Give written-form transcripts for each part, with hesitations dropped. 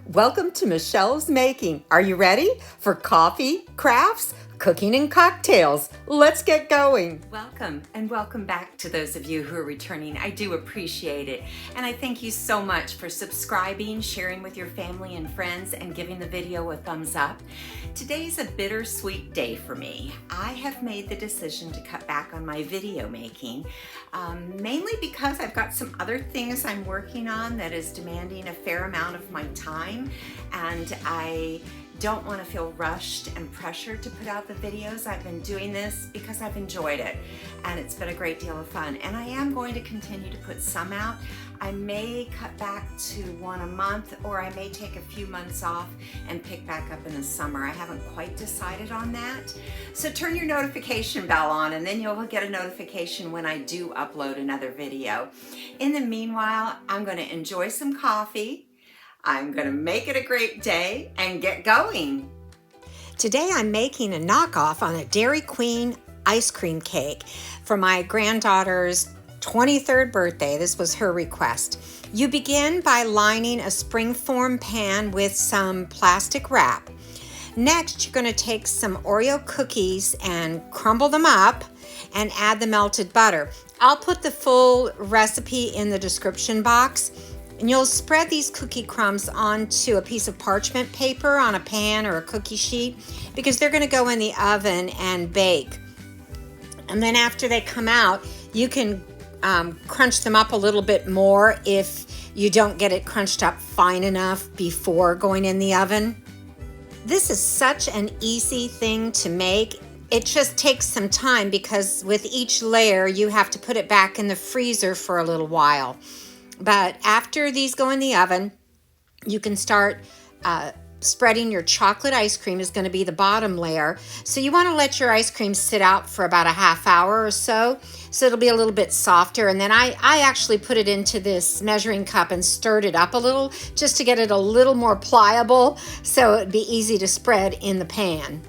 Welcome to Michelle's Making. Are you ready for coffee, crafts, cooking, and cocktails? Let's get going. Welcome and welcome back to those of you who are returning. I do appreciate it. And I thank you so much for subscribing, sharing with your family and friends, and giving the video a thumbs up. Today's a bittersweet day for me. I have made the decision to cut back on my video making, mainly because I've got some other things I'm working on that is demanding a fair amount of my time, and I don't want to feel rushed and pressured to put out the videos. I've been doing this because I've enjoyed it, and it's been a great deal of fun, and I am going to continue to put some out. I may cut back to one a month, or I may take a few months off and pick back up in the summer. I haven't quite decided on that. So turn your notification bell on, and then you'll get a notification when I do upload another video. In the meanwhile, I'm going to enjoy some coffee. I'm going to make it a great day and get going. Today I'm making a knockoff on a Dairy Queen ice cream cake for my granddaughter's 23rd birthday. This was her request. You begin by lining a springform pan with some plastic wrap. Next, you're going to take some Oreo cookies and crumble them up and add the melted butter. I'll put the full recipe in the description box. And you'll spread these cookie crumbs onto a piece of parchment paper on a pan or a cookie sheet, because they're going to go in the oven and bake. And then after they come out, you can crunch them up a little bit more if you don't get it crunched up fine enough before going in the oven. This is such an easy thing to make. It just takes some time because with each layer you have to put it back in the freezer for a little while. But after these go in the oven, you can start spreading your chocolate ice cream. Is going to be the bottom layer. So you want to let your ice cream sit out for about a half hour or so it'll be a little bit softer. And then I actually put it into this measuring cup and stirred it up a little just to get it a little more pliable so it'd be easy to spread in the pan.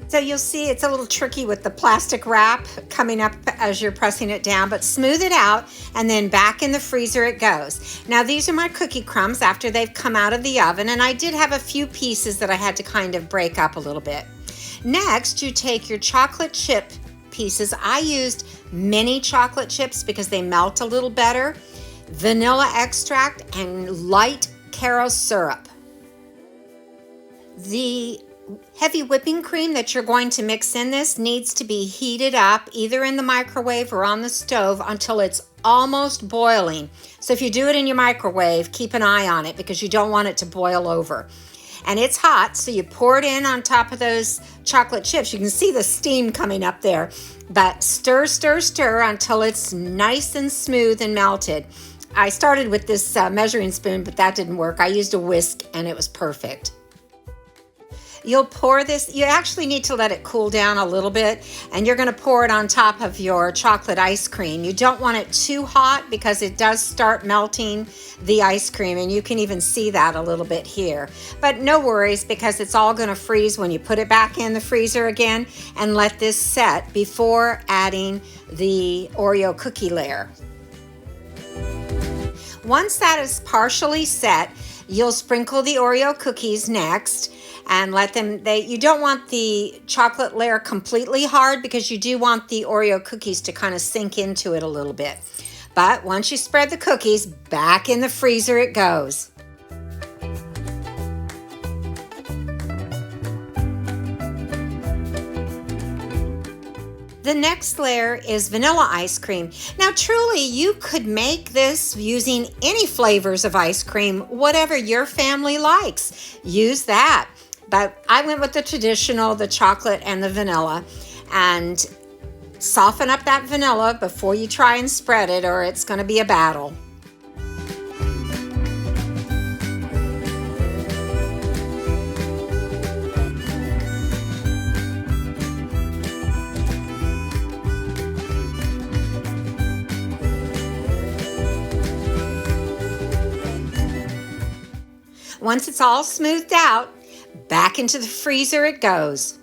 So you'll see it's a little tricky with the plastic wrap coming up as you're pressing it down, but smooth it out and then back in the freezer it goes. Now these are my cookie crumbs after they've come out of the oven, and I did have a few pieces that I had to kind of break up a little bit. Next, you take your chocolate chip pieces. I used mini chocolate chips because they melt a little better, vanilla extract, and light Caro syrup. The heavy whipping cream that you're going to mix in this needs to be heated up either in the microwave or on the stove until it's almost boiling. So if you do it in your microwave, keep an eye on it because you don't want it to boil over. And it's hot, so you pour it in on top of those chocolate chips. You can see the steam coming up there, but stir, stir, stir until it's nice and smooth and melted. I started with this measuring spoon, but that didn't work. I used a whisk and it was perfect. You'll pour this, you actually need to let it cool down a little bit, and you're going to pour it on top of your chocolate ice cream. You don't want it too hot because it does start melting the ice cream, and you can even see that a little bit here. But no worries because it's all going to freeze when you put it back in the freezer again, and let this set before adding the Oreo cookie layer. Once that is partially set, you'll sprinkle the Oreo cookies next and let them, you don't want the chocolate layer completely hard because you do want the Oreo cookies to kind of sink into it a little bit. But once you spread the cookies, back in the freezer it goes. The next layer is vanilla ice cream. Now truly you could make this using any flavors of ice cream, whatever your family likes. Use that. But I went with the traditional, the chocolate and the vanilla, and soften up that vanilla before you try and spread it or it's going to be a battle. Once it's all smoothed out, back into the freezer it goes.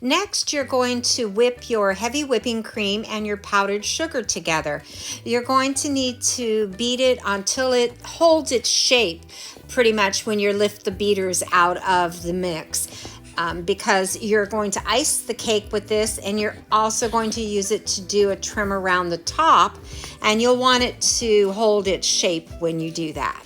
Next, you're going to whip your heavy whipping cream and your powdered sugar together. You're going to need to beat it until it holds its shape pretty much when you lift the beaters out of the mix. Because you're going to ice the cake with this, and you're also going to use it to do a trim around the top, and you'll want it to hold its shape when you do that.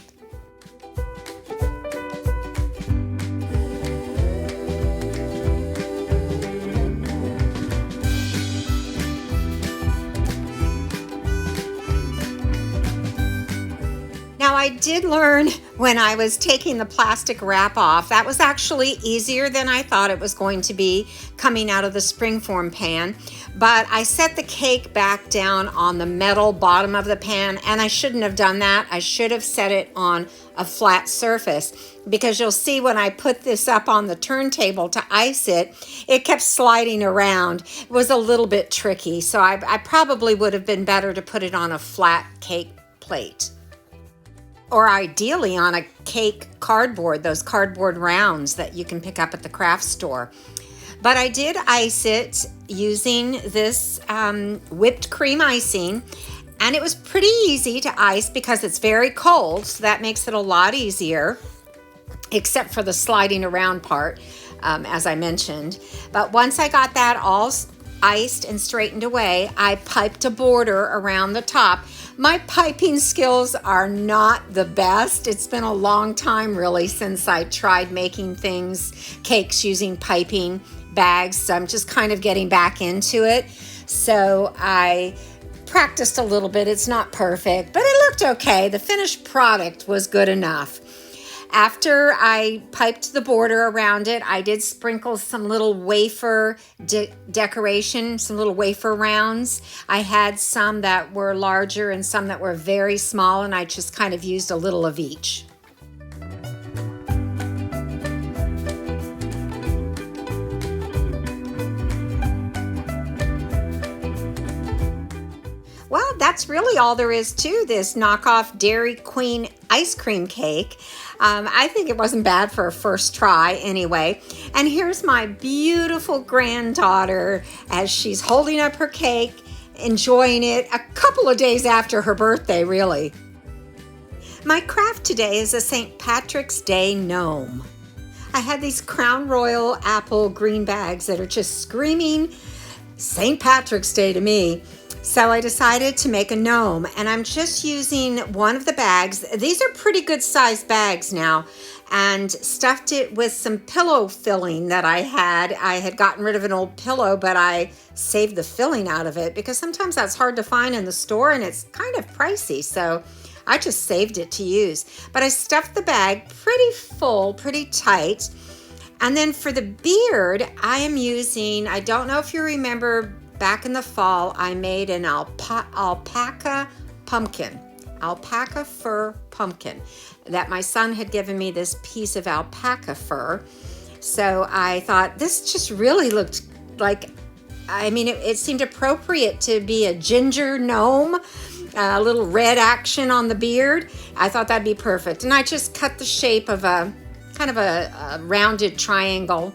Now, I did learn when I was taking the plastic wrap off, that was actually easier than I thought it was going to be coming out of the springform pan. But I set the cake back down on the metal bottom of the pan, and I shouldn't have done that. I should have set it on a flat surface, because you'll see when I put this up on the turntable to ice it, it kept sliding around. It was a little bit tricky, so I probably would have been better to put it on a flat cake plate. Or ideally on a cake cardboard, those cardboard rounds that you can pick up at the craft store. But I did ice it using this whipped cream icing, and it was pretty easy to ice because it's very cold, so that makes it a lot easier, except for the sliding around part, as I mentioned. But once I got that all iced and straightened away, I piped a border around the top. My piping skills are not the best. It's been a long time really since I tried making cakes using piping bags. So I'm just kind of getting back into it. So I practiced a little bit. It's not perfect, but it looked okay. The finished product was good enough. After I piped the border around it, I did sprinkle some little wafer decoration, some little wafer rounds. I had some that were larger and some that were very small, and I just kind of used a little of each. Well, that's really all there is to this knockoff Dairy Queen ice cream cake. I think it wasn't bad for a first try anyway. And here's my beautiful granddaughter as she's holding up her cake, enjoying it a couple of days after her birthday, really. My craft today is a St. Patrick's Day gnome. I had these Crown Royal apple green bags that are just screaming St. Patrick's Day to me. So I decided to make a gnome, and I'm just using one of the bags. These are pretty good sized bags now, and stuffed it with some pillow filling that I had. I had gotten rid of an old pillow, but I saved the filling out of it because sometimes that's hard to find in the store and it's kind of pricey. So I just saved it to use. But I stuffed the bag pretty full, pretty tight. And then for the beard, I am using, I don't know if you remember, back in the fall, I made an alpaca fur pumpkin that my son had given me, this piece of alpaca fur. So I thought this just really looked like, it seemed appropriate to be a ginger gnome, a little red action on the beard. I thought that'd be perfect. And I just cut the shape of a kind of a rounded triangle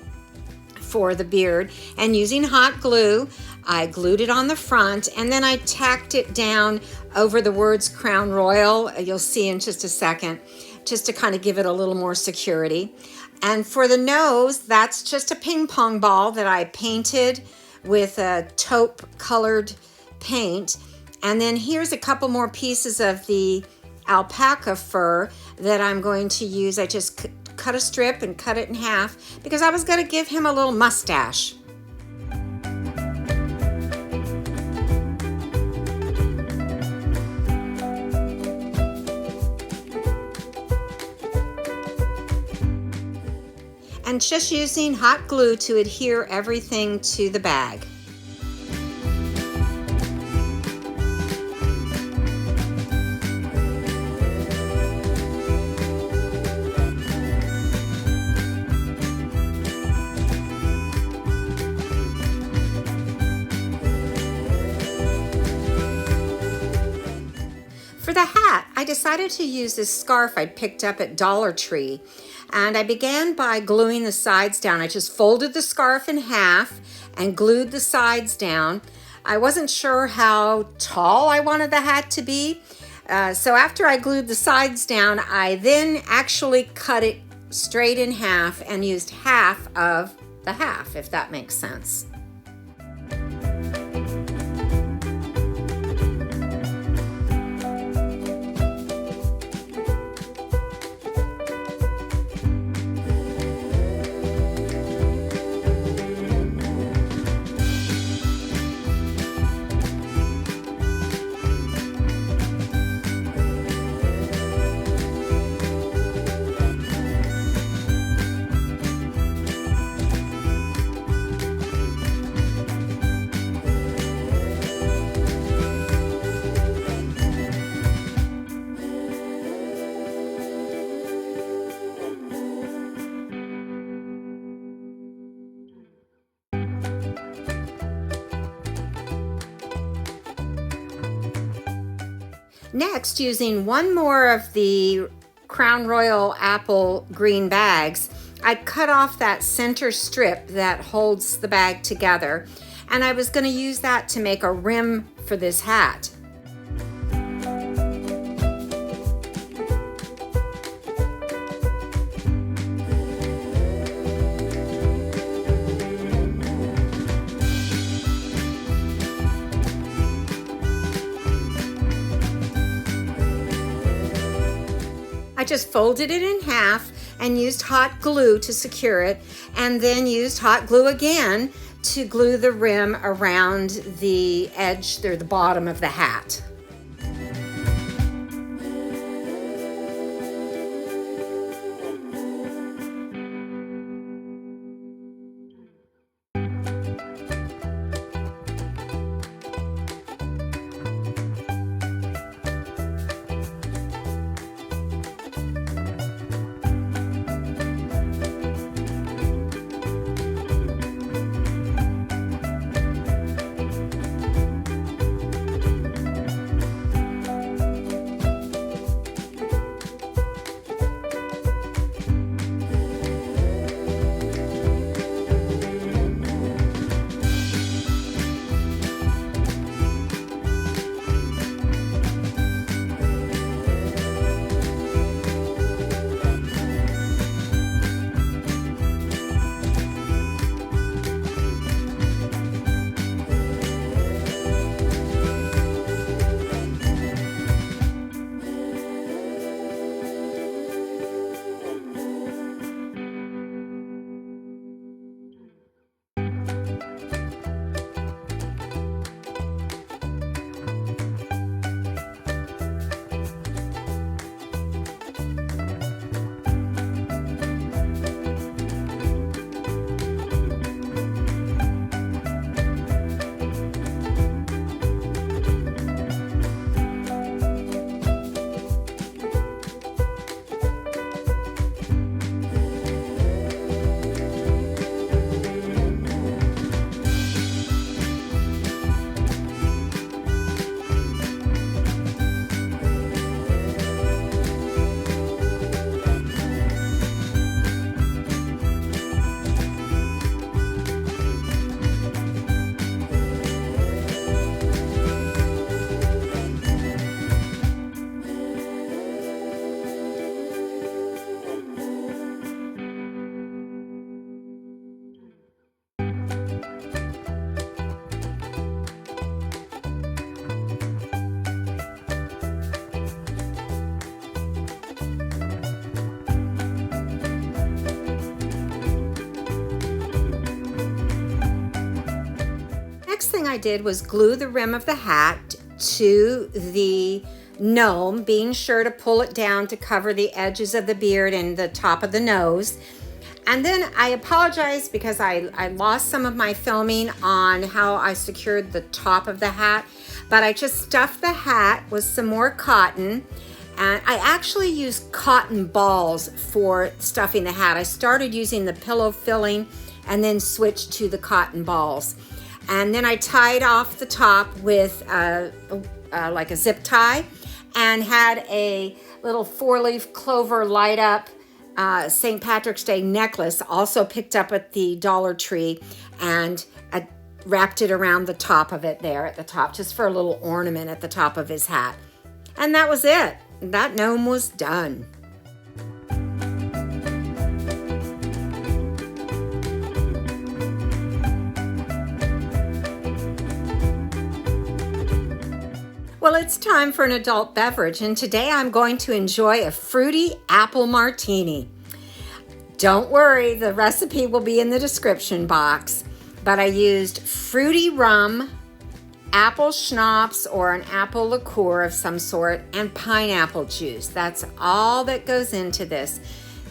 for the beard, and using hot glue, I glued it on the front, and then I tacked it down over the words Crown Royal. You'll see in just a second, just to kind of give it a little more security. And for the nose, that's just a ping pong ball that I painted with a taupe colored paint. And then here's a couple more pieces of the alpaca fur that I'm going to use. I just cut a strip and cut it in half because I was going to give him a little mustache. And just using hot glue to adhere everything to the bag. For the hat, I decided to use this scarf I'd picked up at Dollar Tree. And I began by gluing the sides down. I just folded the scarf in half and glued the sides down. I wasn't sure how tall I wanted the hat to be. So after I glued the sides down, I then actually cut it straight in half and used half of the half, if that makes sense. Next, using one more of the Crown Royal apple green bags, I cut off that center strip that holds the bag together, and I was going to use that to make a rim for this hat. I just folded it in half and used hot glue to secure it, and then used hot glue again to glue the rim around the edge or the bottom of the hat. Next thing I did was glue the rim of the hat to the gnome, being sure to pull it down to cover the edges of the beard and the top of the nose. And then I apologize because I lost some of my filming on how I secured the top of the hat, but I just stuffed the hat with some more cotton. And I actually used cotton balls for stuffing the hat. I started using the pillow filling and then switched to the cotton balls. And then I tied off the top with like a zip tie and had a little 4-leaf clover light up St. Patrick's Day necklace, also picked up at the Dollar Tree, and wrapped it around the top of it there at the top, just for a little ornament at the top of his hat. And that was it. That gnome was done. Well, it's time for an adult beverage, and today I'm going to enjoy a Fruity Apple Martini. Don't worry, the recipe will be in the description box, but I used fruity rum, apple schnapps or an apple liqueur of some sort, and pineapple juice. That's all that goes into this.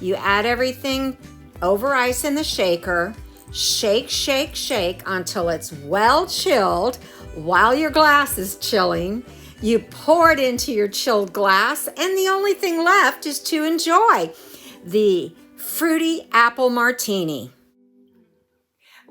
You add everything over ice in the shaker, shake, shake, shake until it's well chilled while your glass is chilling. You pour it into your chilled glass, and the only thing left is to enjoy the Fruity Apple Martini.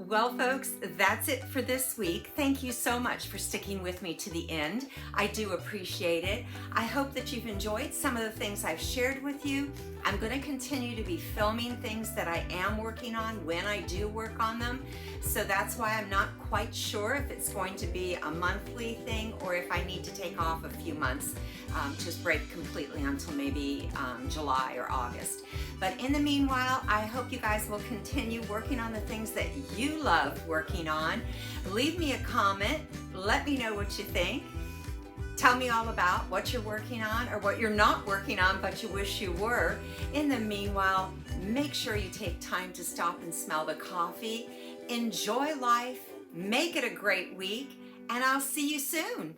Well, folks, that's it for this week. Thank you so much for sticking with me to the end. I do appreciate it. I hope that you've enjoyed some of the things I've shared with you. I'm going to continue to be filming things that I am working on when I do work on them. So that's why I'm not quite sure if it's going to be a monthly thing or if I need to take off a few months, just break completely until maybe July or August. But in the meanwhile, I hope you guys will continue working on the things that you love working on. Leave me a comment. Let me know what you think. Tell me all about what you're working on or what you're not working on but you wish you were. In the meanwhile, make sure you take time to stop and smell the coffee. Enjoy life, make it a great week, and I'll see you soon.